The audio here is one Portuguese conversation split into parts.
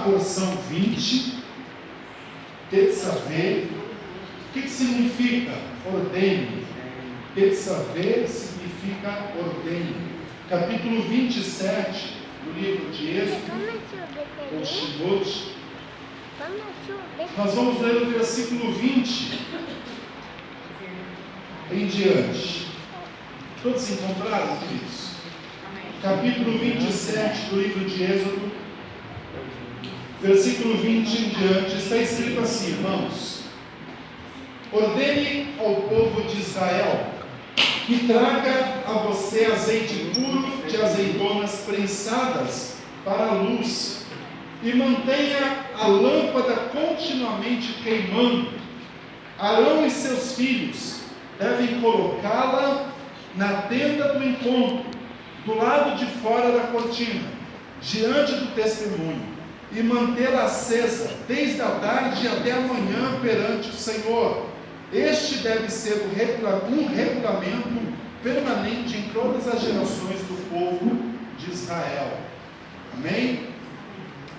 porção 20, Tetzavé. O que significa ordene? Tetzavé significa ordene. Capítulo 27 do livro de Êxodo, ou Shemot. Nós vamos ler o versículo 20 em diante. Todos encontraram, queridos? Capítulo 27 do livro de Êxodo, versículo 20 em diante, está escrito assim, irmãos: ordene ao povo de Israel que traga a você azeite puro de azeitonas prensadas para a luz, e mantenha a lâmpada continuamente queimando. Arão e seus filhos devem colocá-la na tenda do encontro, do lado de fora da cortina, diante do testemunho, e mantê-la acesa desde a tarde até a manhã perante o Senhor. Este deve ser um regulamento permanente em todas as gerações do povo de Israel. Amém?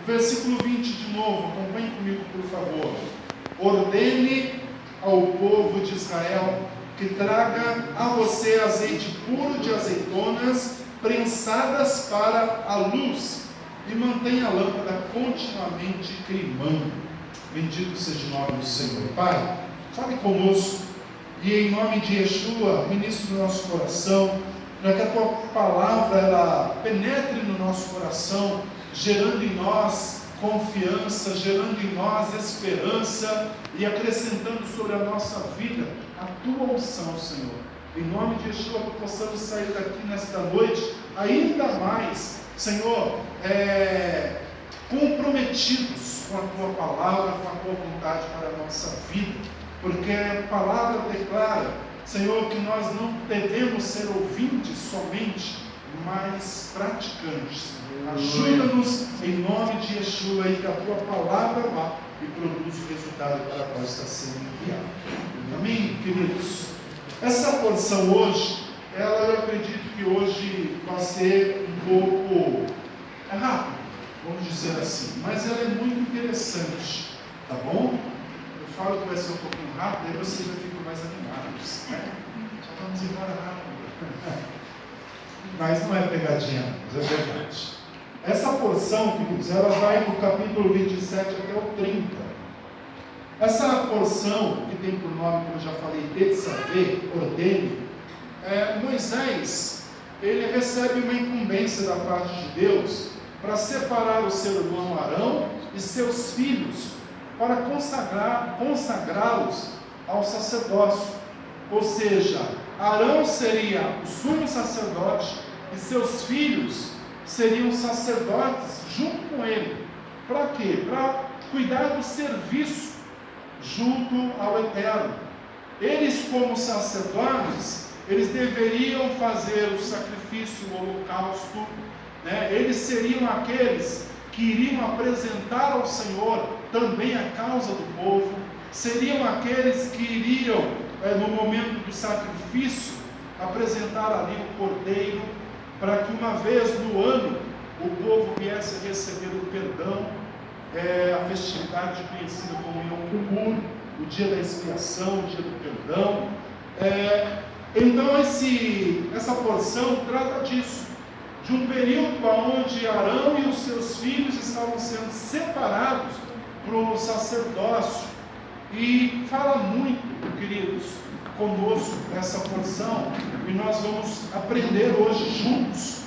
Versículo 20 de novo, acompanhe comigo, por favor. Ordene ao povo de Israel que traga a você azeite puro de azeitonas prensadas para a luz, e mantenha a lâmpada continuamente queimando. Bendito seja o nome do Senhor. Pai, fale conosco, e em nome de Yeshua, ministre no nosso coração, para que a tua palavra ela penetre no nosso coração, gerando em nós confiança, gerando em nós esperança e acrescentando sobre a nossa vida a tua unção, Senhor. Em nome de Yeshua, que possamos sair daqui nesta noite ainda mais, Senhor, comprometidos com a tua palavra, com a tua vontade para a nossa vida, porque a palavra declara, Senhor, que nós não devemos ser ouvintes somente, mas praticantes. Ajuda-nos em nome de Yeshua, e que a tua palavra vá e produza o resultado para qual está sendo enviado. Amém, queridos? Essa porção hoje, eu acredito que hoje vai ser um pouco rápido, vamos dizer assim, mas ela é muito interessante, tá bom? Eu falo que vai ser um pouquinho rápido, aí vocês já ficam mais animados, né? Já vamos embora rápido. Mas não é pegadinha, mas é verdade. Essa porção, queridos, ela vai do capítulo 27 até o 30. Essa porção, que tem por nome, como eu já falei, Tetzavé, ordene, Moisés, ele recebe uma incumbência da parte de Deus para separar o seu irmão Arão e seus filhos, para consagrá-los ao sacerdócio. Ou seja, Arão seria o sumo sacerdote e seus filhos seriam sacerdotes junto com ele. Para quê? Para cuidar do serviço junto ao Eterno. Eles, como sacerdotes, eles deveriam fazer o sacrifício, o holocausto, né? Eles seriam aqueles que iriam apresentar ao Senhor também a causa do povo, seriam aqueles que iriam, no momento do sacrifício, apresentar ali o cordeiro, para que uma vez no ano o povo viesse a receber o perdão, a festividade conhecida como Yom Kippur, o dia da expiação, o dia do perdão. Então essa porção trata disso, de um período onde Arão e os seus filhos estavam sendo separados para o sacerdócio, e fala muito, queridos, conosco essa porção, e nós vamos aprender hoje juntos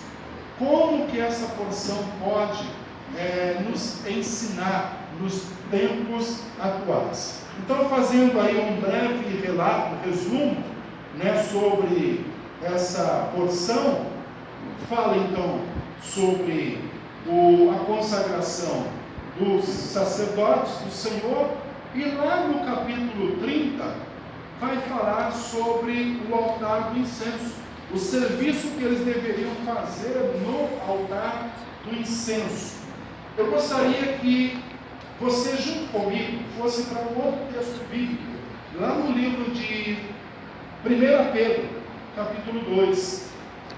como que essa porção pode nos ensinar nos tempos atuais. Então, fazendo aí um breve relato, resumo, né, sobre essa porção, fala então sobre a consagração dos sacerdotes do Senhor, e lá no capítulo 30 vai falar sobre o altar do incenso, o serviço que eles deveriam fazer no altar do incenso. Eu gostaria que você, junto comigo, fosse para um outro texto bíblico, lá no livro de 1 Pedro, capítulo 2.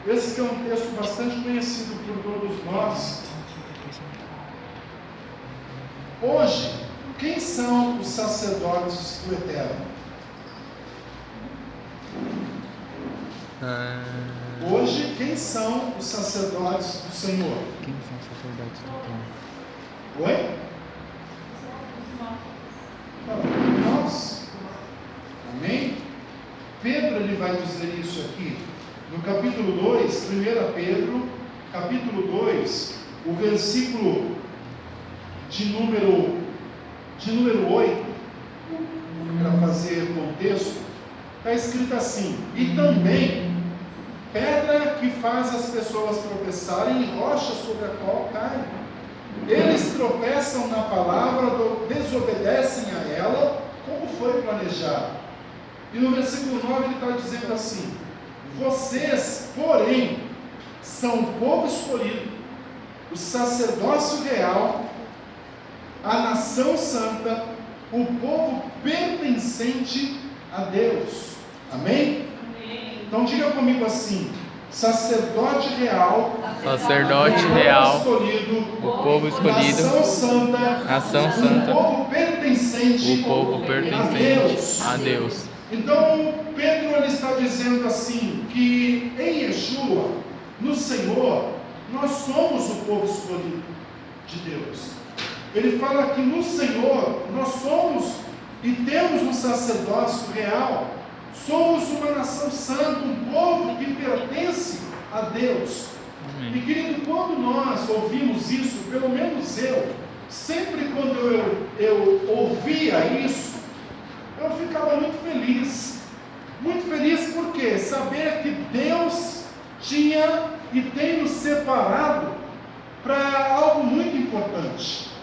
Esse que é um texto bastante conhecido por todos nós. Hoje, quem são os sacerdotes do Eterno? Hoje, quem são os sacerdotes do Senhor? Quem são os sacerdotes do Eterno? Oi? Nós. Amém? Pedro ele vai dizer isso aqui. No capítulo 2, 1 Pedro, capítulo 2, o versículo de número 8, para fazer contexto, está escrito assim: e também pedra que faz as pessoas tropeçarem e rocha sobre a qual caem. Eles tropeçam na palavra, desobedecem a ela, como foi planejado. E no versículo 9 ele está dizendo assim: vocês, porém, são o povo escolhido, o sacerdócio real, a nação santa, o povo pertencente a Deus. Amém? Então diga comigo assim: sacerdote real, o povo escolhido, nação santa, o povo pertencente a Deus. Então Pedro ele está dizendo assim, que em Yeshua, no Senhor, nós somos o povo escolhido de Deus. Ele fala que no Senhor nós somos e temos um sacerdócio real, somos uma nação santa, um povo que pertence a Deus. Amém. E querido, quando nós ouvimos isso, pelo menos eu, sempre quando eu ouvia isso, eu ficava muito feliz. Muito feliz por quê? Saber que Deus tinha e tem nos separado para algo muito importante.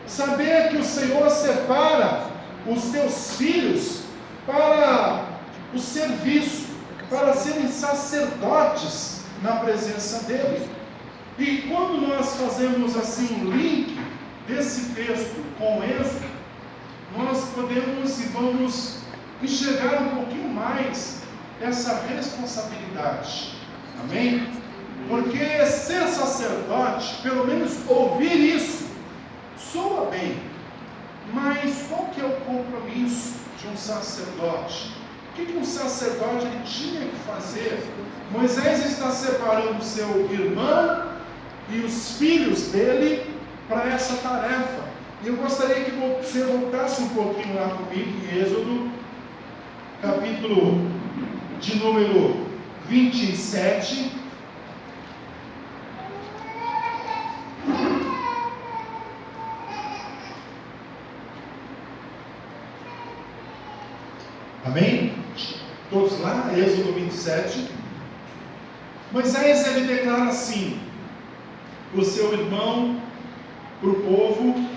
Saber que o Senhor separa os seus filhos para o serviço, para serem sacerdotes na presença dele. E quando nós fazemos assim um link desse texto com Êxodo, nós podemos e vamos enxergar um pouquinho mais essa responsabilidade. Amém? Porque ser sacerdote, pelo menos ouvir isso, soa bem. Mas qual que é o compromisso de um sacerdote? O que um sacerdote ele tinha que fazer? Moisés está separando seu irmão e os filhos dele para essa tarefa. E eu gostaria que você voltasse um pouquinho lá comigo em Êxodo, capítulo de número 27. Amém? Todos lá, Êxodo 27. Moisés ele declara assim para o seu irmão, para o povo,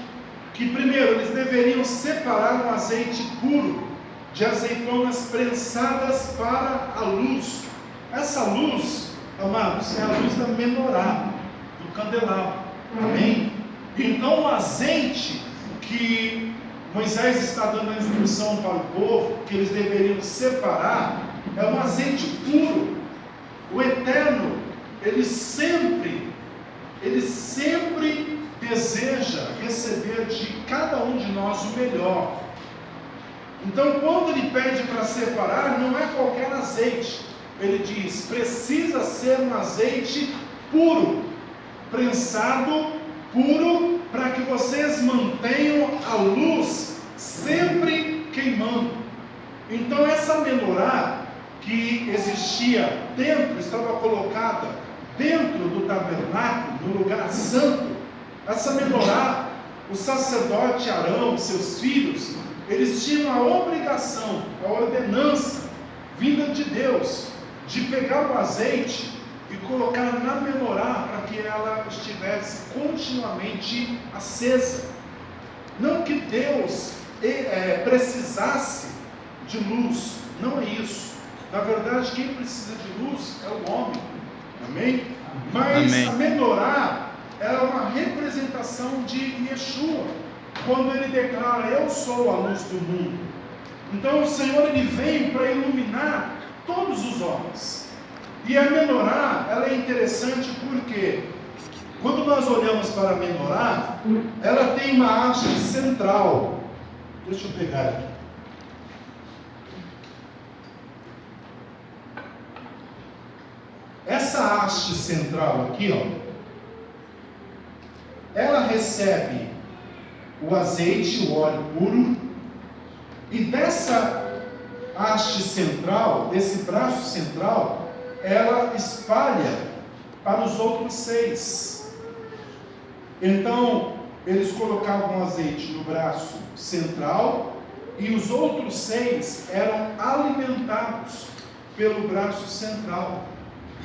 que primeiro eles deveriam separar um azeite puro de azeitonas prensadas para a luz. Essa luz, amados, é a luz da menorá, do candelabro. Amém? Então o azeite que Moisés está dando a instrução para o povo, que eles deveriam separar, é um azeite puro. O Eterno, ele sempre deseja receber de cada um de nós o melhor. Então, quando ele pede para separar, não é qualquer azeite. Ele diz: precisa ser um azeite puro, prensado, puro, para que vocês mantenham a luz sempre queimando. Então, essa menorá que existia dentro, estava colocada dentro do tabernáculo, no lugar santo. Essa menorá, o sacerdote Arão, seus filhos, eles tinham a obrigação, a ordenança vinda de Deus, de pegar o azeite e colocar na menorá para que ela estivesse continuamente acesa. Não que Deus precisasse de luz, não é isso. Na verdade, quem precisa de luz é o homem. Amém? Mas amém. A menorá era uma representação de Yeshua, quando ele declara: eu sou a luz do mundo. Então o Senhor ele vem para iluminar todos os homens. E a menorá, ela é interessante porque Quando nós olhamos para a menorá, ela tem uma haste central. Deixa eu pegar aqui. Essa haste central aqui, ó, ela recebe o azeite, o óleo puro, e dessa haste central, desse braço central, ela espalha para os outros 6. Então, eles colocavam azeite no braço central e os outros 6 eram alimentados pelo braço central.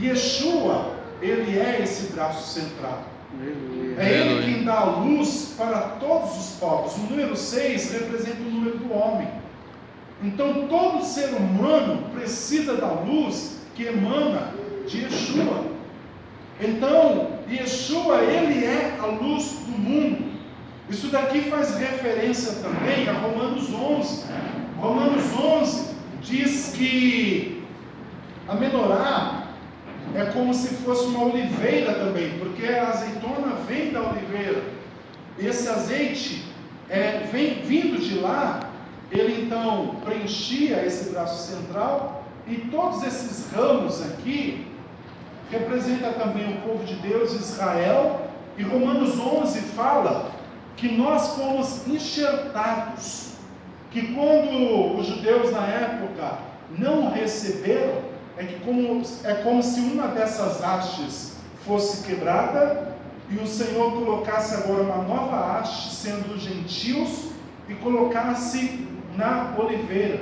Yeshua, ele é esse braço central. É ele quem dá luz para todos os povos. O número 6 representa o número do homem. Então todo ser humano precisa da luz que emana de Yeshua. Então Yeshua, ele é a luz do mundo. Isso daqui faz referência também a Romanos 11. Romanos 11 diz que a menorá é como se fosse uma oliveira também, porque a azeitona vem da oliveira. Esse azeite vem vindo de lá, ele então preenchia esse braço central, e todos esses ramos aqui representam também o povo de Deus, Israel. E Romanos 11 fala que nós fomos enxertados, que quando os judeus na época não receberam, é como se uma dessas hastes fosse quebrada e o Senhor colocasse agora uma nova haste, sendo os gentios, e colocasse na oliveira.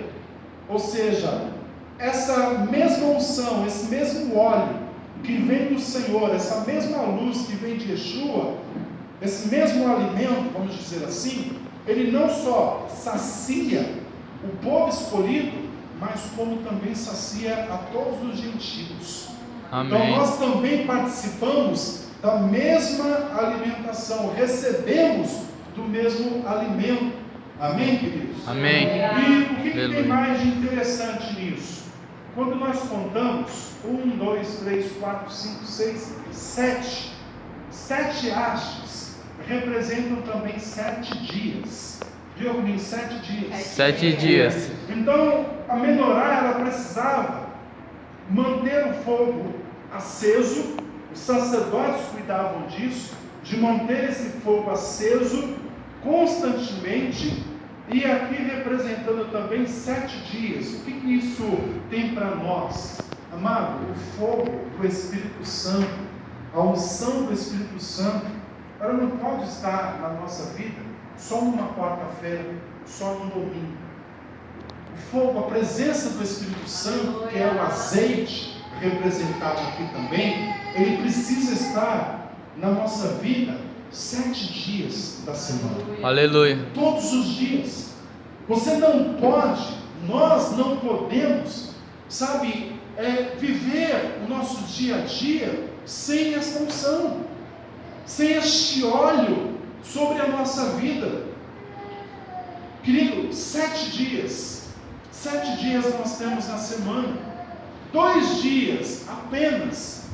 Ou seja, essa mesma unção, esse mesmo óleo que vem do Senhor, essa mesma luz que vem de Yeshua, esse mesmo alimento, vamos dizer assim, ele não só sacia o povo escolhido, mas como também sacia a todos os gentios. Amém. Então nós também participamos da mesma alimentação, recebemos do mesmo alimento. Amém, queridos? Amém. E o que tem mais de interessante nisso? Quando nós contamos 1, 2, 3, 4, 5, 6, 7 hastes representam também 7 dias. Diga comigo, 7 dias. 7 dias. Então, a menorá, ela precisava manter o fogo aceso. Os sacerdotes cuidavam disso, de manter esse fogo aceso constantemente. E aqui representando também 7 dias. O que isso tem para nós? Amado, o fogo do Espírito Santo, a unção do Espírito Santo, ela não pode estar na nossa vida só numa quarta-feira, só num domingo. O fogo, a presença do Espírito Santo, que é o azeite representado aqui também, ele precisa estar na nossa vida 7 dias da semana. Aleluia. Todos os dias. Você não pode, nós não podemos, viver o nosso dia a dia sem essa unção, sem este óleo sobre a nossa vida. Querido, 7 dias. 7 dias nós temos na semana. 2 dias apenas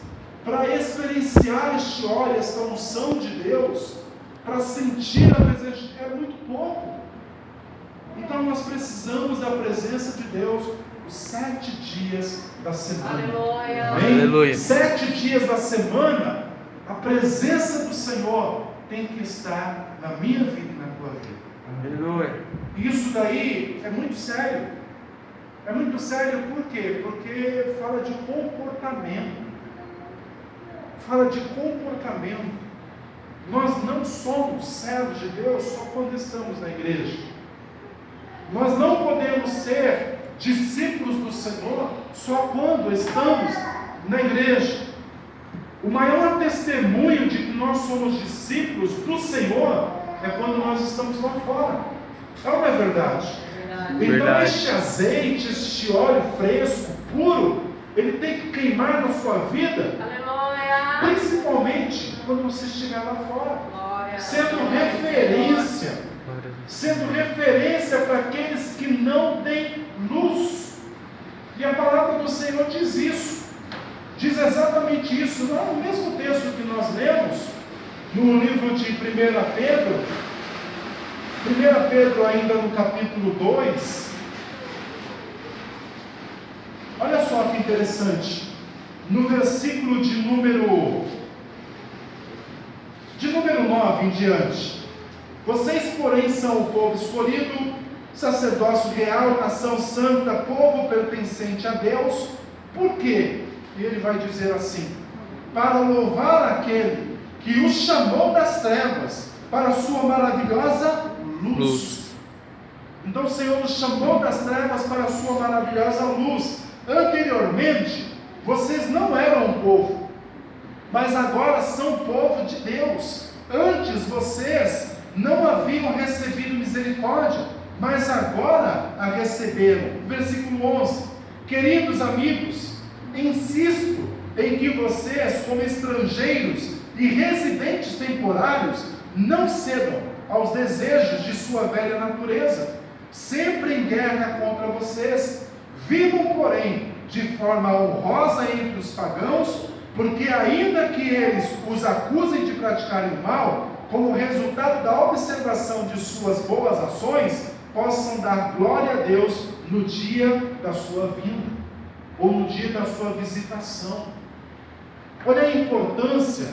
para experienciar este óleo, esta unção de Deus, para sentir a presença. É muito pouco. Então nós precisamos da presença de Deus os 7 dias da semana. Aleluia. Aleluia. 7 dias da semana, a presença do Senhor tem que estar na minha vida e na tua vida. Aleluia. Isso daí é muito sério. É muito sério por quê? Porque fala de comportamento. Fala de comportamento. Nós não somos servos de Deus só quando estamos na igreja. Nós não podemos ser discípulos do Senhor só quando estamos na igreja. O maior testemunho de que nós somos discípulos do Senhor é quando nós estamos lá fora. Não é verdade? Então este azeite, este óleo fresco, puro, ele tem que queimar na sua vida. Aleluia. Principalmente quando você estiver lá fora, sendo referência para aqueles que não têm luz. E a palavra do Senhor diz isso, diz exatamente isso. Não é o mesmo texto que nós lemos, no livro de 1 Pedro, 1 Pedro ainda no capítulo 2, olha só que interessante, no versículo de número 9 em diante: vocês, porém, são o povo escolhido, sacerdócio real, nação santa, povo pertencente a Deus. Por quê? E ele vai dizer assim: para louvar aquele que os chamou das trevas para a sua maravilhosa luz. Então o Senhor nos chamou das trevas para a sua maravilhosa luz. Anteriormente, vocês não eram um povo, mas agora são povo de Deus. Antes vocês não haviam recebido misericórdia, mas agora a receberam. Versículo 11: queridos amigos, insisto em que vocês, como estrangeiros e residentes temporários, não cedam aos desejos de sua velha natureza, sempre em guerra contra vocês. Vivam, porém, de forma honrosa entre os pagãos, porque ainda que eles os acusem de praticarem o mal, como resultado da observação de suas boas ações, possam dar glória a Deus no dia da sua vinda, ou no dia da sua visitação. Olha a importância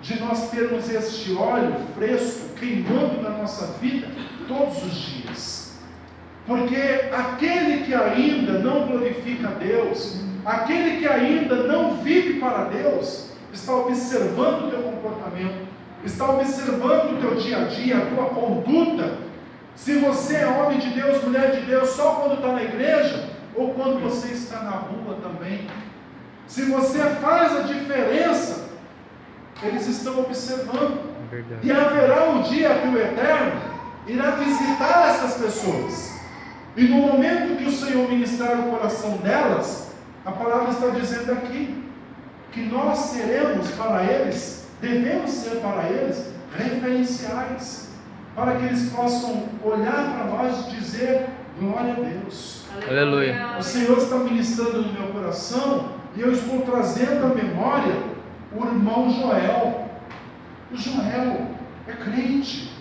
de nós termos este óleo fresco queimando na nossa vida todos os dias, porque aquele que ainda não glorifica a Deus, aquele que ainda não vive para Deus, está observando o teu comportamento, está observando o teu dia a dia, a tua conduta. Se você é homem de Deus, mulher de Deus, só quando está na igreja, ou quando você está na rua também. Se você faz a diferença, eles estão observando. E haverá um dia que o Eterno irá visitar essas pessoas, e no momento que o Senhor ministrar o coração delas, a palavra está dizendo aqui, que nós seremos para eles, devemos ser para eles, referenciais, para que eles possam olhar para nós e dizer: glória a Deus. Aleluia. O Senhor está ministrando no meu coração, e eu estou trazendo à memória o irmão Joel. O Joel é crente.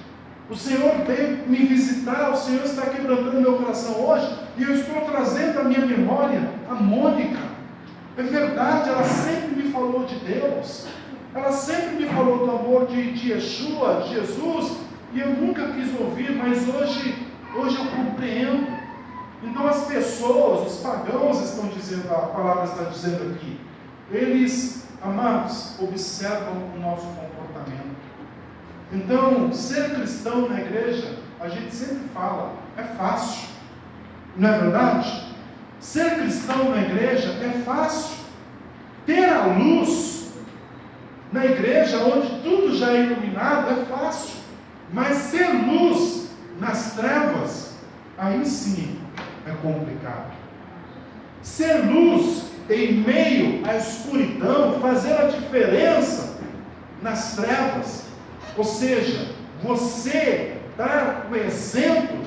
O Senhor veio me visitar, o Senhor está quebrantando meu coração hoje, e eu estou trazendo à minha memória a Mônica. É verdade, ela sempre me falou de Deus, ela sempre me falou do amor de Yeshua, de Jesus, e eu nunca quis ouvir, mas hoje eu compreendo. Então as pessoas, os pagãos estão dizendo, a palavra está dizendo aqui, eles, amados, observam o nosso comportamento. Então, ser cristão na igreja, a gente sempre fala, é fácil, não é verdade? Ser cristão na igreja é fácil. Ter a luz na igreja, onde tudo já é iluminado, é fácil. Mas ser luz nas trevas, aí sim é complicado. Ser luz em meio à escuridão, fazer a diferença nas trevas, ou seja, você dar o exemplo,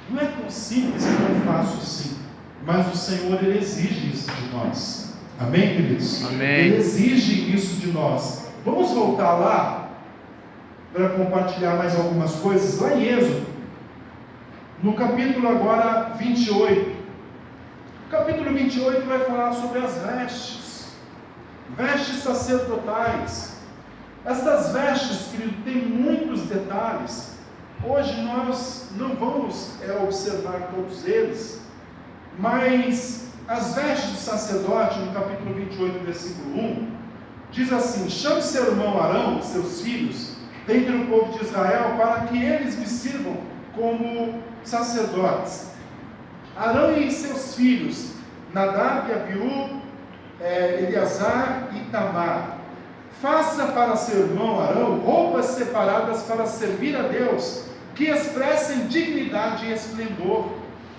não é tão simples e tão fácil assim, mas o Senhor, Ele exige isso de nós. Amém, queridos? Amém. Ele exige isso de nós. Vamos voltar lá para compartilhar mais algumas coisas, lá em Êxodo, no capítulo agora 28. O capítulo 28 vai falar sobre as vestes sacerdotais. Essas vestes, querido, tem muitos detalhes. Hoje nós não vamos observar todos eles, mas as vestes do sacerdote, no capítulo 28, versículo 1, diz assim: chame seu irmão Arão e seus filhos dentre o povo de Israel, para que eles me sirvam como sacerdotes. Arão e seus filhos, Nadab e Abiú, Eleazar e Tamar. Faça para seu irmão Arão roupas separadas para servir a Deus, que expressem dignidade e esplendor.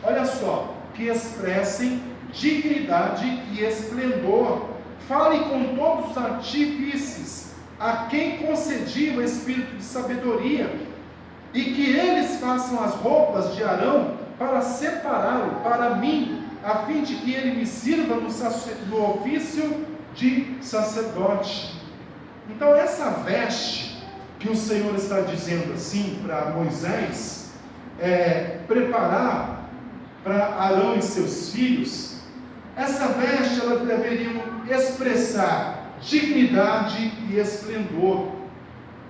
Olha só, que expressem dignidade e esplendor. Fale com todos os artífices, a quem concedi o espírito de sabedoria, e que eles façam as roupas de Arão para separá-lo para mim, a fim de que ele me sirva no ofício de sacerdote. Então essa veste que o Senhor está dizendo assim para Moisés, preparar para Arão e seus filhos, essa veste ela deveria expressar dignidade e esplendor,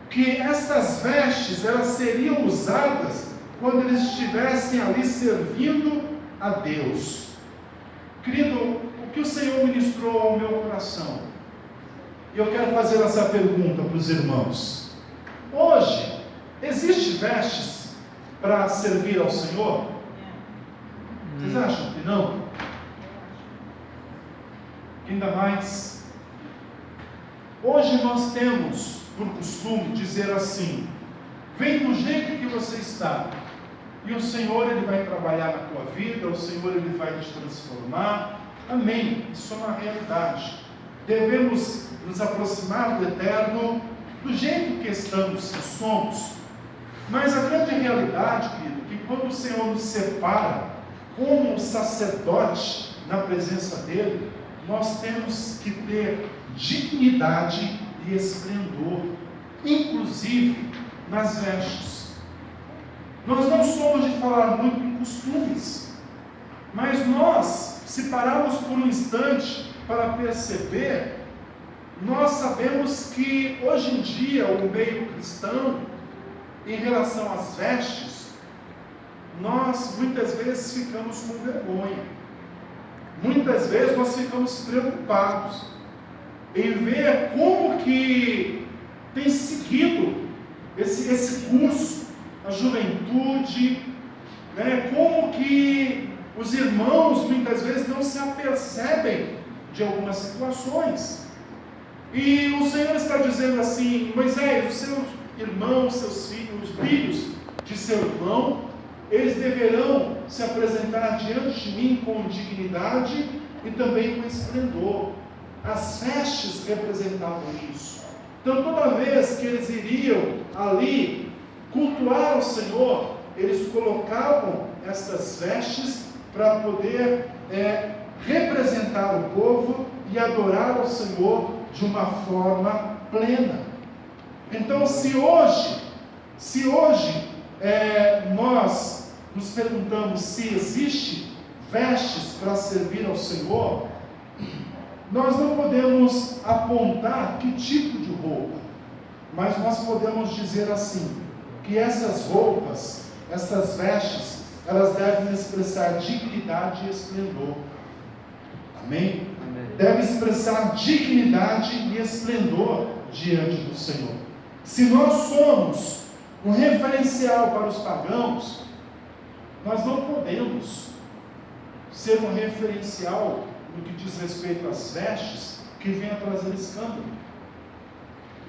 que essas vestes elas seriam usadas quando eles estivessem ali servindo a Deus. Querido, o que o Senhor ministrou ao meu coração, e eu quero fazer essa pergunta para os irmãos: hoje, existe vestes para servir ao Senhor? Vocês acham que não? Ainda mais, hoje nós temos por costume dizer assim: vem do jeito que você está, e o Senhor ele vai trabalhar na tua vida, o Senhor ele vai te transformar. Amém, isso é uma realidade. Devemos nos aproximar do Eterno do jeito que estamos, que somos. Mas a grande realidade, querido, que quando o Senhor nos separa como sacerdote na presença dele, nós temos que ter dignidade e esplendor, inclusive nas vestes. Nós não somos de falar muito em costumes, mas nós, se pararmos por um instante para perceber, nós sabemos que hoje em dia o meio cristão, em relação às vestes, nós muitas vezes ficamos com vergonha, muitas vezes nós ficamos preocupados em ver como que tem seguido esse curso, a juventude, né? Como que os irmãos muitas vezes não se apercebem de algumas situações. E o Senhor está dizendo assim: Moisés, os seus irmãos, seus filhos, os filhos de seu irmão, eles deverão se apresentar diante de mim com dignidade e também com esplendor. As vestes representavam isso. Então toda vez que eles iriam ali cultuar o Senhor, eles colocavam essas vestes para poder representar o povo e adorar ao Senhor de uma forma plena. Então se hoje nós nos perguntamos se existe vestes para servir ao Senhor, nós não podemos apontar que tipo de roupa, mas nós podemos dizer assim, que essas roupas, essas vestes, elas devem expressar dignidade e esplendor. Amém? Amém. Deve expressar dignidade e esplendor diante do Senhor. Se nós somos um referencial para os pagãos, nós não podemos ser um referencial no que diz respeito às vestes que venha trazer escândalo.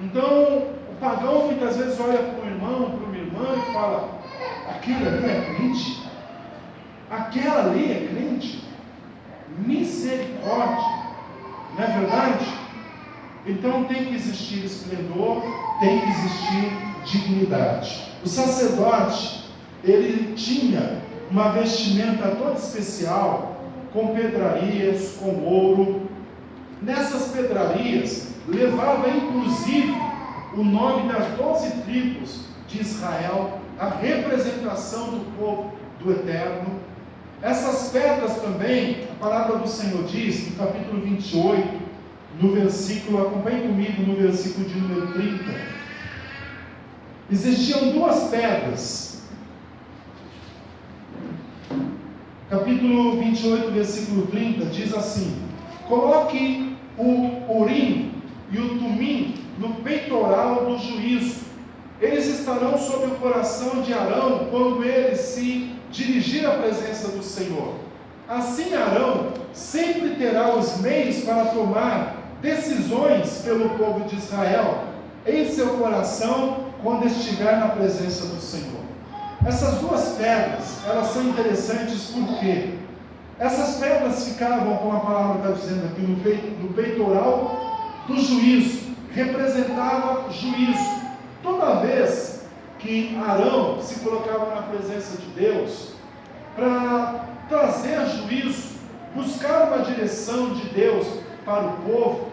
Então, o pagão muitas vezes olha para um irmão, para uma irmã e fala: aquele ali é crente? Aquela ali é crente? Misericórdia! Não é verdade? Então tem que existir esplendor, tem que existir dignidade. O sacerdote, ele tinha uma vestimenta toda especial, com pedrarias, com ouro. Nessas pedrarias levava inclusive o nome das 12 tribos de Israel, a representação do povo do Eterno. Essas pedras também, a palavra do Senhor diz, no capítulo 28, no versículo, acompanhe comigo no versículo de número 30, existiam duas pedras. Capítulo 28, versículo 30, diz assim: coloque o Urim e o Tumim no peitoral do juízo. Eles estarão sobre o coração de Arão quando ele se dirigir à presença do Senhor. Assim Arão sempre terá os meios para tomar decisões pelo povo de Israel em seu coração quando estiver na presença do Senhor. Essas duas pedras, elas são interessantes porque essas pedras ficavam, como a palavra está dizendo aqui, no peitoral do juízo, representava juízo. Toda vez que Arão se colocava na presença de Deus, para trazer juízo, buscar uma direção de Deus para o povo,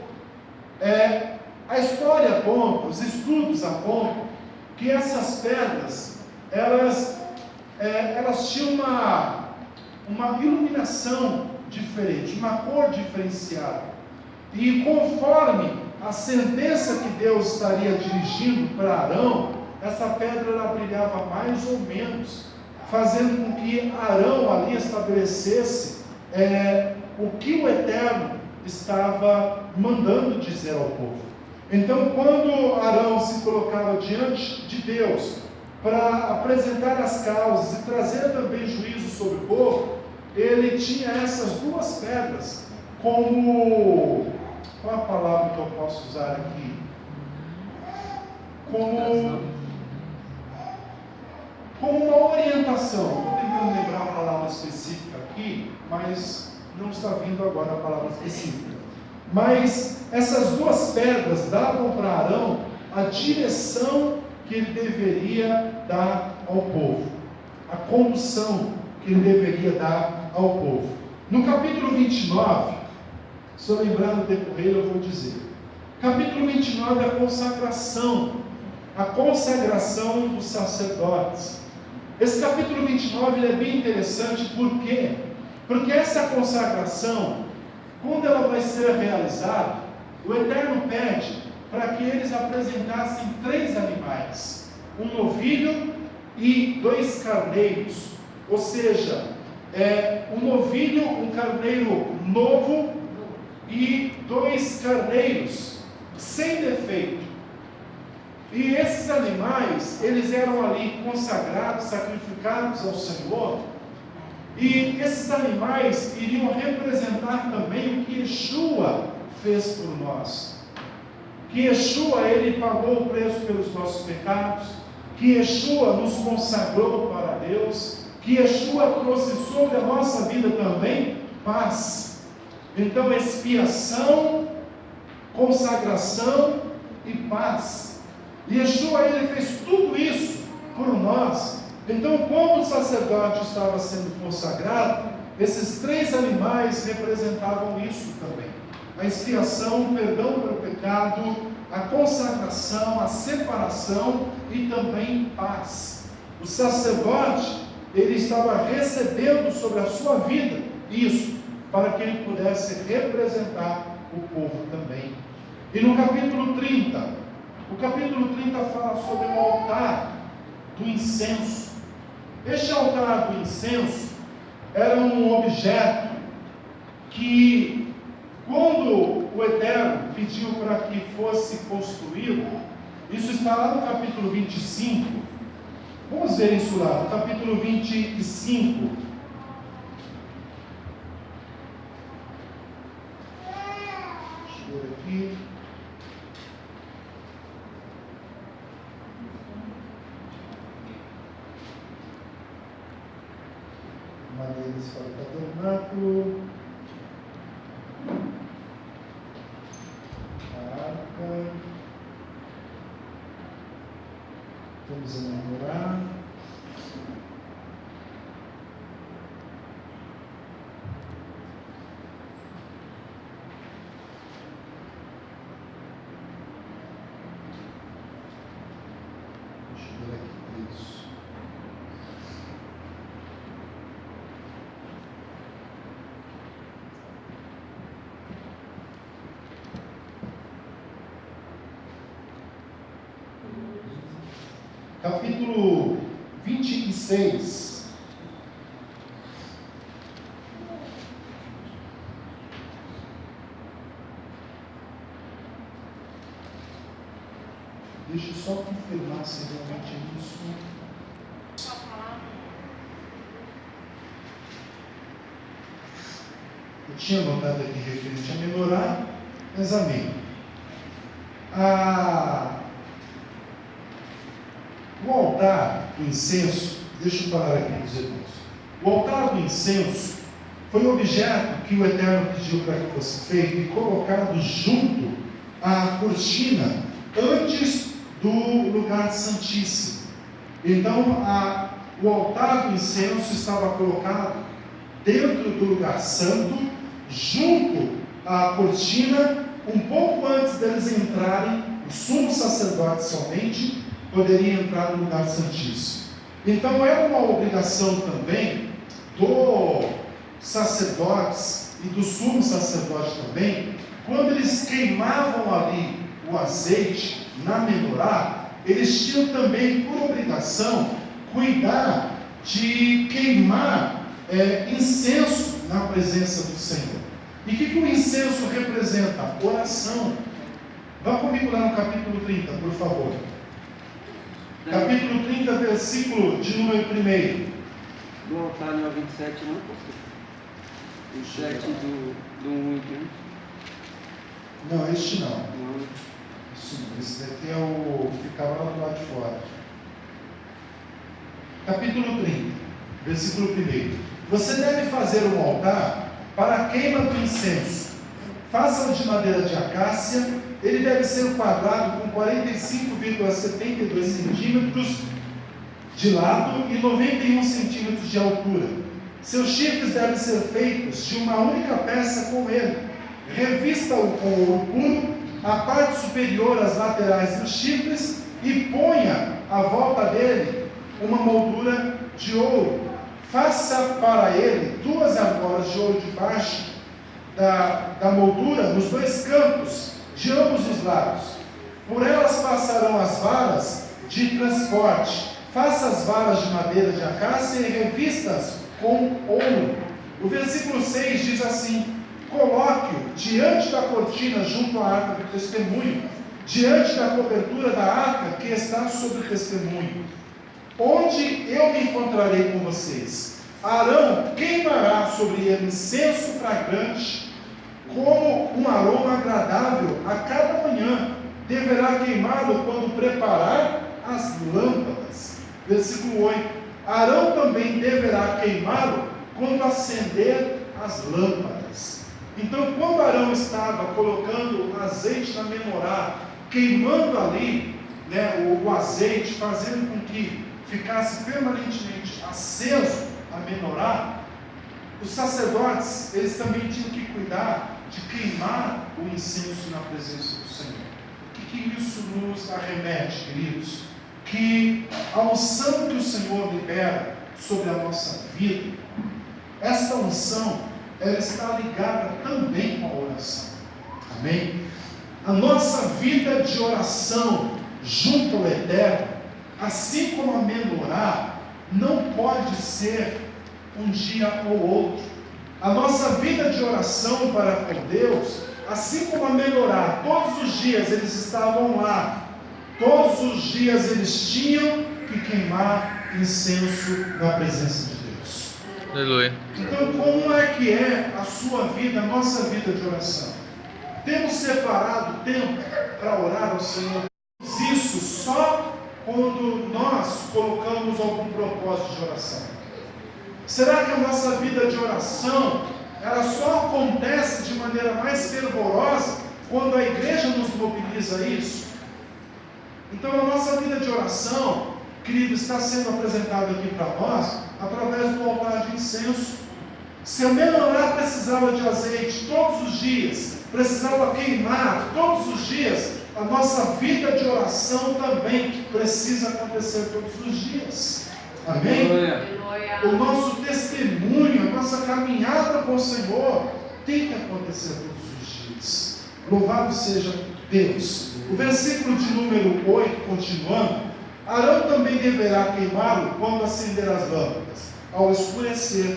A história aponta, os estudos apontam que essas pedras, elas tinham uma iluminação diferente, uma cor diferenciada. E conforme a sentença que Deus estaria dirigindo para Arão, essa pedra ela brilhava mais ou menos, fazendo com que Arão ali estabelecesse o que o Eterno estava mandando dizer ao povo. Então, quando Arão se colocava diante de Deus para apresentar as causas e trazer também juízo sobre o povo, ele tinha essas duas pedras como, qual a palavra que eu posso usar aqui? Como uma orientação. Estou tentando lembrar a palavra específica aqui, mas não está vindo agora a palavra específica. Mas essas duas pedras davam para Arão a direção que ele deveria dar ao povo, a condução que ele deveria dar ao povo. No capítulo 29, se eu lembrar no decorrer, eu vou dizer. Capítulo 29 é a consagração dos sacerdotes. Esse capítulo 29 ele é bem interessante, por quê? Porque essa consagração, quando ela vai ser realizada, o Eterno pede para que eles apresentassem 3 animais, um novilho e 2 carneiros, ou seja, um novilho, um carneiro novo e 2 carneiros sem defeito. E esses animais, eles eram ali consagrados, sacrificados ao Senhor, e esses animais iriam representar também o que Yeshua fez por nós. Que Yeshua, ele pagou o preço pelos nossos pecados, que Yeshua nos consagrou para Deus, que Yeshua trouxe sobre a nossa vida também paz. Então, expiação, consagração e paz. Yeshua, ele fez tudo isso por nós. Então, quando o sacerdote estava sendo consagrado, esses 3 animais representavam isso também: a expiação, o perdão pelo pecado, a consagração, a separação e também paz. O sacerdote, ele estava recebendo sobre a sua vida isso, para que ele pudesse representar o povo também. E no capítulo 30, o capítulo 30 fala sobre o altar do incenso. Este altar do incenso era um objeto que, quando o Eterno pediu para que fosse construído, isso está lá no capítulo 25, vamos ver isso lá, no capítulo 25, deixa eu ver aqui, madeiras para o tabernáculo, a arca, vamos enumerar, deixa eu ver aqui isso. Capítulo 26. Deixa eu só confirmar se realmente é isso. Eu tinha anotado aqui referente a menorá, mas amém. O altar do incenso, deixa eu falar aqui para os irmãos. O altar do incenso foi um objeto que o Eterno pediu para que fosse feito e colocado junto à cortina, antes do lugar santíssimo. Então, o altar do incenso estava colocado dentro do lugar santo, junto à cortina, um pouco antes deles entrarem, o sumo sacerdote somente poderia entrar no lugar santíssimo. Então era uma obrigação também dos sacerdotes e do sumo sacerdote também, quando eles queimavam ali o azeite na menorá, eles tinham também por obrigação cuidar de queimar incenso na presença do Senhor. E o que o incenso representa? Oração. Vá comigo lá no capítulo 30, por favor. Capítulo 30, versículo de número 1. Do altar no 27, não? 27 do 1 e 1. Não, este não. Não. Isso não. Esse daqui é o que ficava lá do lado de fora. Capítulo 30, versículo 1. Você deve fazer um altar para a queima do incenso. Faça-o de madeira de acácia. Ele deve ser quadrado com 45,72 centímetros de lado e 91 centímetros de altura. Seus chifres devem ser feitos de uma única peça com ele. Revista-o com ouro puro, a parte superior, as laterais dos chifres, e ponha à volta dele uma moldura de ouro. Faça para ele 2 argolas de ouro debaixo da moldura nos 2 cantos, de ambos os lados. Por elas passarão as varas de transporte. Faça as varas de madeira de acácia e revista-as com ouro. O versículo 6 diz assim: coloque-o diante da cortina junto à arca do testemunho, diante da cobertura da arca que está sobre o testemunho, onde eu me encontrarei com vocês. Arão queimará sobre ele incenso fragrante, como um aroma agradável a cada manhã. Deverá queimá-lo quando preparar as lâmpadas. Versículo 8. Arão também deverá queimá-lo quando acender as lâmpadas. Então, quando Arão estava colocando azeite na menorá, queimando ali o azeite, fazendo com que ficasse permanentemente aceso a menorá, os sacerdotes, eles também tinham que cuidar de queimar o incenso na presença do Senhor. O que isso nos arremete, queridos? Que a unção que o Senhor libera sobre a nossa vida, essa unção, ela está ligada também com a oração. Amém? A nossa vida de oração junto ao Eterno, assim como a menorá, não pode ser um dia ou outro. A nossa vida de oração para com Deus, assim como a menorá, todos os dias eles estavam lá, todos os dias eles tinham que queimar incenso na presença de Deus. Aleluia. Então, como é que é a sua vida, a nossa vida de oração? Temos separado tempo para orar ao Senhor? Isso só quando nós colocamos algum propósito de oração. Será que a nossa vida de oração, ela só acontece de maneira mais fervorosa quando a igreja nos mobiliza a isso? Então a nossa vida de oração, querido, está sendo apresentada aqui para nós através do altar de incenso. Se a menorá precisava de azeite todos os dias, precisava queimar todos os dias, a nossa vida de oração também precisa acontecer todos os dias. Amém? O nosso testemunho, a nossa caminhada com o Senhor tem que acontecer todos os dias. Louvado seja Deus. O versículo de número 8, continuando: Arão também deverá queimá-lo quando acender as lâmpadas, ao escurecer.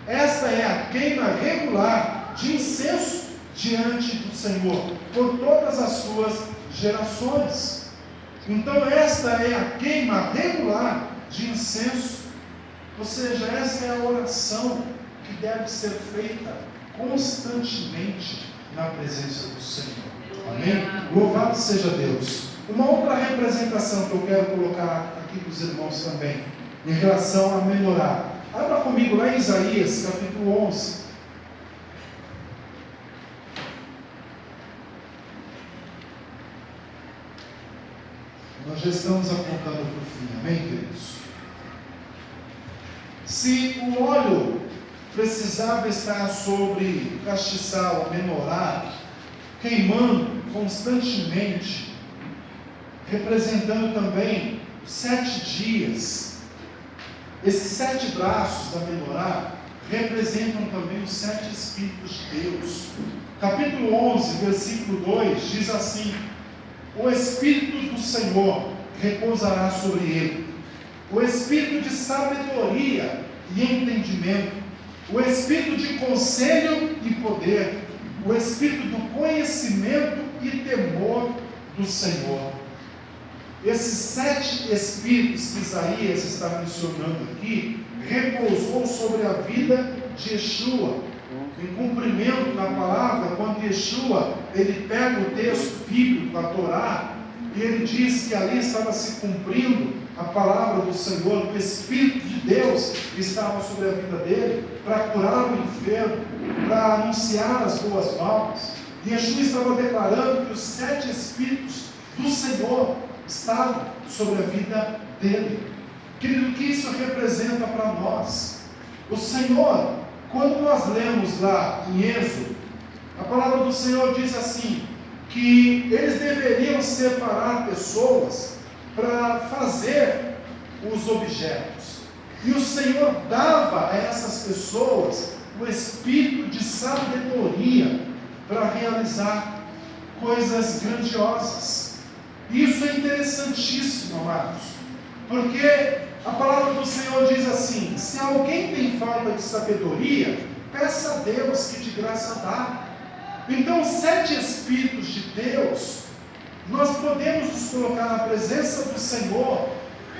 Esta é a queima regular de incenso diante do Senhor, por todas as suas gerações. Então esta é a queima regular de incenso, ou seja, essa é a oração que deve ser feita constantemente na presença do Senhor. Amém? Louvado seja Deus. Uma outra representação que eu quero colocar aqui para os irmãos também, em relação a menorá. Abra comigo lá em Isaías, capítulo 11. Nós já estamos apontando para o fim, amém, queridos? Se o óleo precisava estar sobre o castiçal, a menorá, queimando constantemente, representando também os 7 dias. Esses 7 braços da menorá representam também os 7 Espíritos de Deus. Capítulo 11, versículo 2 diz assim: o Espírito do Senhor repousará sobre ele, o Espírito de sabedoria e entendimento, o Espírito de conselho e poder, o Espírito do conhecimento e temor do Senhor. Esses 7 Espíritos que Isaías está mencionando aqui, repousou sobre a vida de Yeshua, em cumprimento da palavra, quando Yeshua, ele pega o texto bíblico, a Torá, e ele diz que ali estava se cumprindo a palavra do Senhor, que o Espírito de Deus estava sobre a vida dele, para curar o enfermo, para anunciar as boas novas. E Yeshua estava declarando que os 7 Espíritos do Senhor estavam sobre a vida dele. Querido, o que isso representa para nós? O Senhor, quando nós lemos lá em Êxodo, a palavra do Senhor diz assim, que eles deveriam separar pessoas para fazer os objetos. E o Senhor dava a essas pessoas o espírito de sabedoria para realizar coisas grandiosas. Isso é interessantíssimo, amados, porque a palavra do Senhor diz assim: se alguém tem falta de sabedoria, peça a Deus que de graça dá. Então, os 7 Espíritos de Deus, nós podemos nos colocar na presença do Senhor,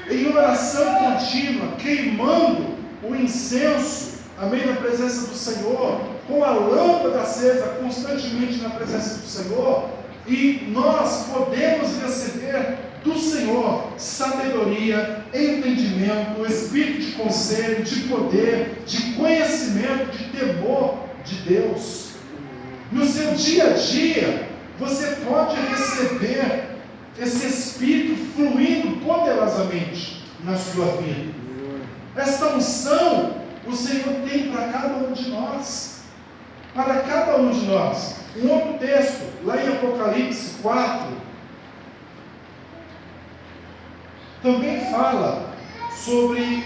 em oração contínua, queimando o incenso, amém, na presença do Senhor, com a lâmpada acesa constantemente na presença do Senhor, e nós podemos receber do Senhor sabedoria, entendimento, espírito de conselho, de poder, de conhecimento, de temor de Deus. No seu dia a dia, você pode receber esse espírito fluindo poderosamente na sua vida. Esta unção o Senhor tem para cada um de nós. Para cada um de nós. Um outro texto, lá em Apocalipse 4, também fala sobre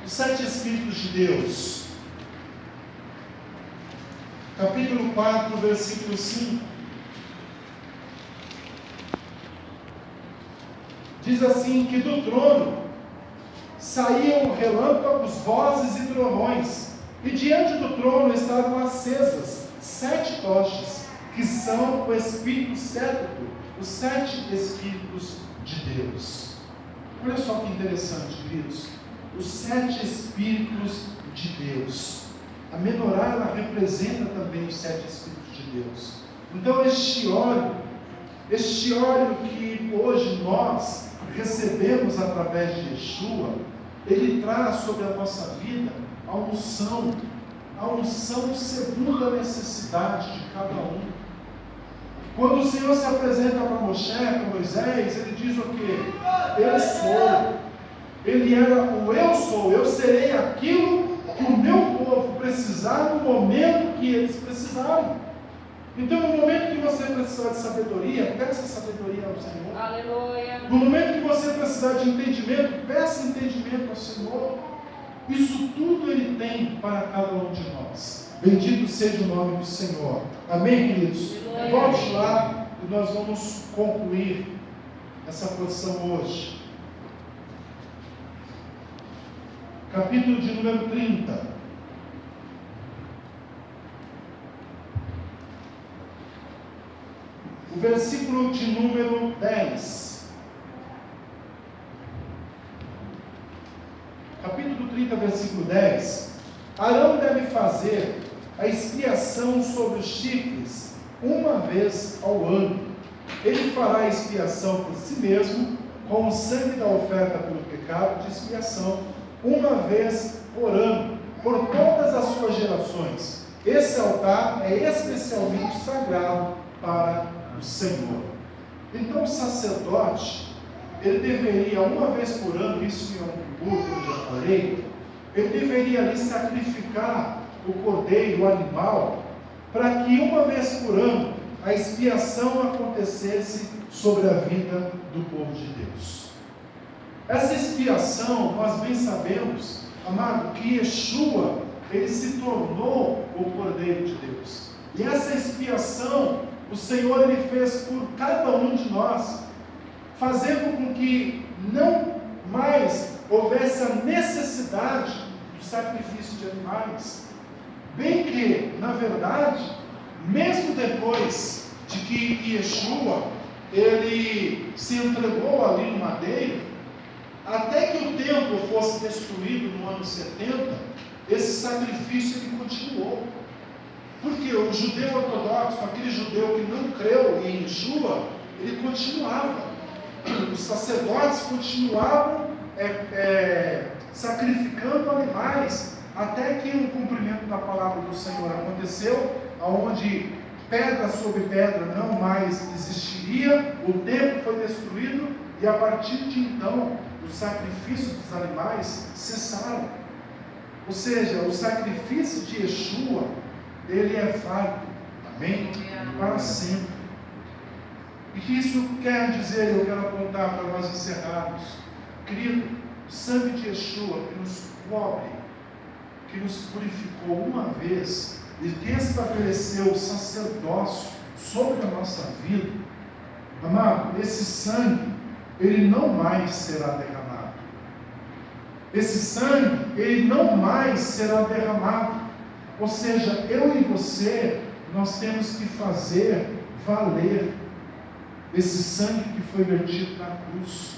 os 7 Espíritos de Deus. Capítulo 4, versículo 5. Diz assim, que do trono saíam relâmpagos, vozes e trovões, e diante do trono estavam acesas 7 tochas, que são o Espírito Cético, os 7 Espíritos de Deus. Olha só que interessante, queridos. Os 7 Espíritos de Deus. A menorá, ela representa também os 7 Espíritos de Deus. Então, este óleo que hoje nós recebemos através de Yeshua, ele traz sobre a nossa vida a unção segundo a necessidade de cada um. Quando o Senhor se apresenta para Moshe, para Moisés, ele diz o quê? Eu sou. Ele era o eu sou, eu serei aquilo que o meu povo precisar no momento que eles precisarem. Então, no momento que você precisar de sabedoria, peça sabedoria ao Senhor. Aleluia. No momento que você precisar de entendimento, peça entendimento ao Senhor. Isso tudo Ele tem para cada um de nós. Bendito seja o nome do Senhor. Amém, queridos? Aleluia. Volte lá e nós vamos concluir essa porção hoje. Capítulo de número 30. O versículo de número 10. Capítulo 30, versículo 10. Arão deve fazer a expiação sobre os chifres uma vez ao ano. Ele fará a expiação por si mesmo, com o sangue da oferta pelo pecado de expiação, uma vez por ano, por todas as suas gerações. Esse altar é especialmente sagrado para o Senhor. Então o sacerdote, ele deveria uma vez por ano, isso em Yom Kippur, como eu já falei, ele deveria ali sacrificar o cordeiro, o animal, para que uma vez por ano a expiação acontecesse sobre a vida do povo de Deus. Essa expiação, nós bem sabemos, amado, que Yeshua, ele se tornou o Cordeiro de Deus. E essa expiação, o Senhor, ele fez por cada um de nós, fazendo com que não mais houvesse a necessidade do sacrifício de animais. Bem que, na verdade, mesmo depois de que Yeshua, ele se entregou ali no madeiro, até que o templo fosse destruído no ano 70, esse sacrifício ele continuou. Porque o judeu ortodoxo, aquele judeu que não creu em Yeshua, ele continuava. Os sacerdotes continuavam sacrificando animais, até que o cumprimento da palavra do Senhor aconteceu, onde pedra sobre pedra não mais existiria, o templo foi destruído, e a partir de então, os sacrifícios dos animais cessaram. Ou seja, o sacrifício de Yeshua, ele é válido, amém? Para sempre. E que isso quer dizer, eu quero apontar para nós encerrarmos, querido, o sangue de Yeshua que nos cobre, que nos purificou uma vez e que estabeleceu o sacerdócio sobre a nossa vida, amado, esse sangue, ele não mais será derramado. Esse sangue, ele não mais será derramado. Ou seja, eu e você, nós temos que fazer valer esse sangue que foi vertido na cruz.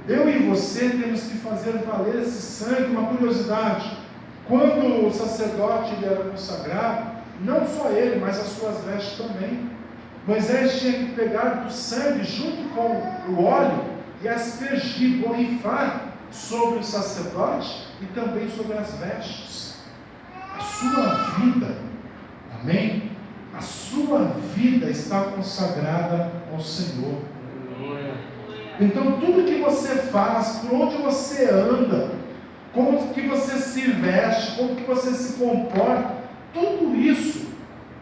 Eu e você temos que fazer valer esse sangue. Uma curiosidade, quando o sacerdote ele era consagrado, não só ele, mas as suas vestes também, Moisés tinha que pegar do sangue junto com o óleo e aspergir, borrifar sobre o sacerdote e também sobre as vestes. A sua vida, amém? A sua vida está consagrada ao Senhor. Então tudo que você faz, por onde você anda, como que você se veste, como que você se comporta, tudo isso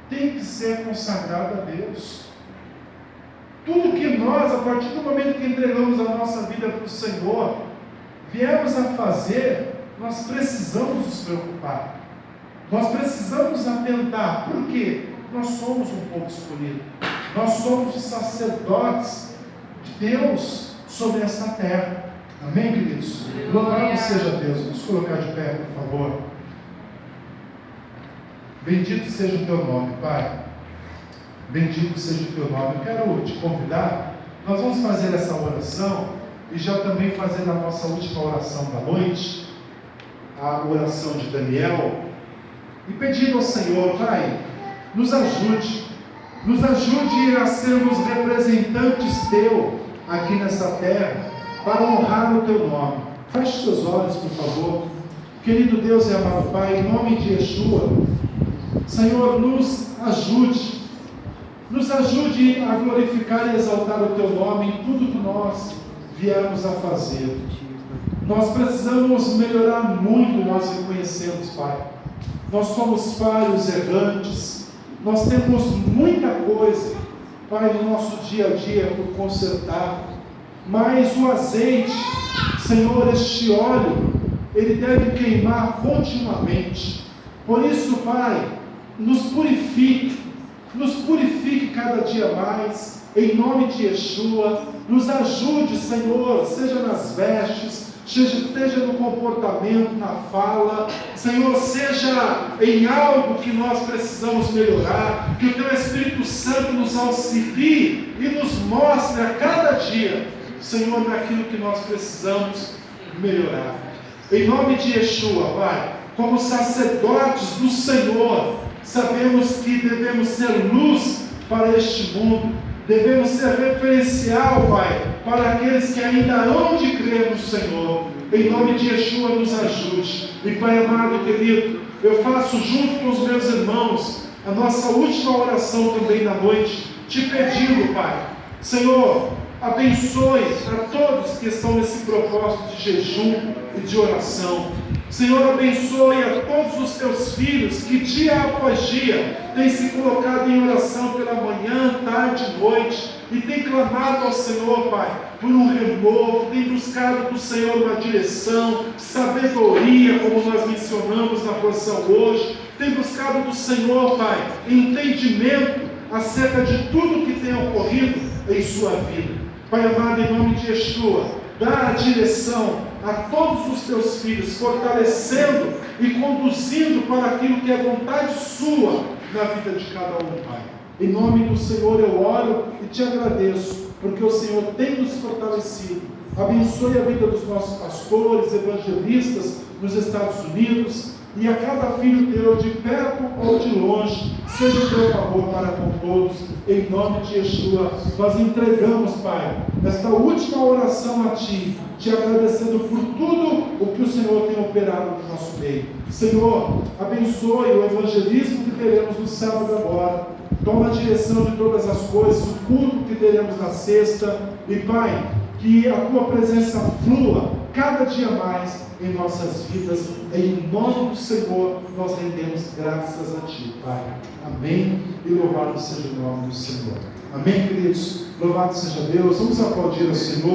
tem que ser consagrado a Deus. Tudo que nós, a partir do momento que entregamos a nossa vida para o Senhor, viemos a fazer, nós precisamos nos preocupar. Nós precisamos atentar. Por quê? Nós somos um povo escolhido. Nós somos os sacerdotes de Deus sobre essa terra. Amém, queridos? Louvado seja Deus. Vamos colocar de pé, por favor. Bendito seja o teu nome, Pai. Bendito seja o teu nome. Eu quero te convidar. Nós vamos fazer essa oração e já também fazer a nossa última oração da noite, a oração de Daniel, e pedindo ao Senhor, Pai, nos ajude a sermos representantes teu aqui nessa terra, para honrar o teu nome. Feche seus olhos, por favor. Querido Deus e amado Pai, em nome de Yeshua, Senhor, nos ajude a glorificar e exaltar o teu nome em tudo que nós viermos a fazer. Nós precisamos melhorar muito, nós reconhecemos, Pai. Nós somos falhos, errantes, nós temos muita coisa, Pai, no nosso dia a dia por consertar, mas o azeite, Senhor, este óleo, ele deve queimar continuamente. Por isso, Pai, nos purifique cada dia mais, em nome de Yeshua. Nos ajude, Senhor, seja nas vestes, seja no comportamento, na fala, Senhor, seja em algo que nós precisamos melhorar, que o Teu Espírito Santo nos auxilie e nos mostre a cada dia, Senhor, naquilo que nós precisamos melhorar. Em nome de Yeshua, Pai, como sacerdotes do Senhor, sabemos que devemos ser luz para este mundo, devemos ser referencial, Pai, para aqueles que ainda hão de crer no Senhor. Em nome de Yeshua, nos ajude. E Pai amado, querido, eu faço junto com os meus irmãos a nossa última oração também da noite, te pedindo, Pai, Senhor, abençoe a todos que estão nesse propósito de jejum e de oração. Senhor, abençoe a todos os teus filhos que dia após dia têm se colocado em oração pela manhã, tarde e noite, e têm clamado ao Senhor, Pai, por um renovo, têm buscado do Senhor uma direção, sabedoria, como nós mencionamos na porção hoje, têm buscado do Senhor, Pai, entendimento acerca de tudo que tem ocorrido em sua vida. Pai amado, em nome de Yeshua, dá a direção a todos os teus filhos, fortalecendo e conduzindo para aquilo que é vontade sua na vida de cada um, Pai. Em nome do Senhor eu oro e te agradeço, porque o Senhor tem nos fortalecido. Abençoe a vida dos nossos pastores, evangelistas nos Estados Unidos, e a cada filho teu, de perto ou de longe, seja o teu favor para com todos, em nome de Yeshua. Nós entregamos, Pai, esta última oração a Ti, te agradecendo por tudo o que o Senhor tem operado no nosso meio. Senhor, abençoe o evangelismo que teremos no sábado agora, toma a direção de todas as coisas, o culto que teremos na sexta, e Pai, que a Tua presença flua cada dia mais em nossas vidas, em nome do Senhor, nós rendemos graças a Ti, Pai. Amém, e louvado seja o nome do Senhor. Amém, queridos? Louvado seja Deus. Vamos aplaudir ao Senhor.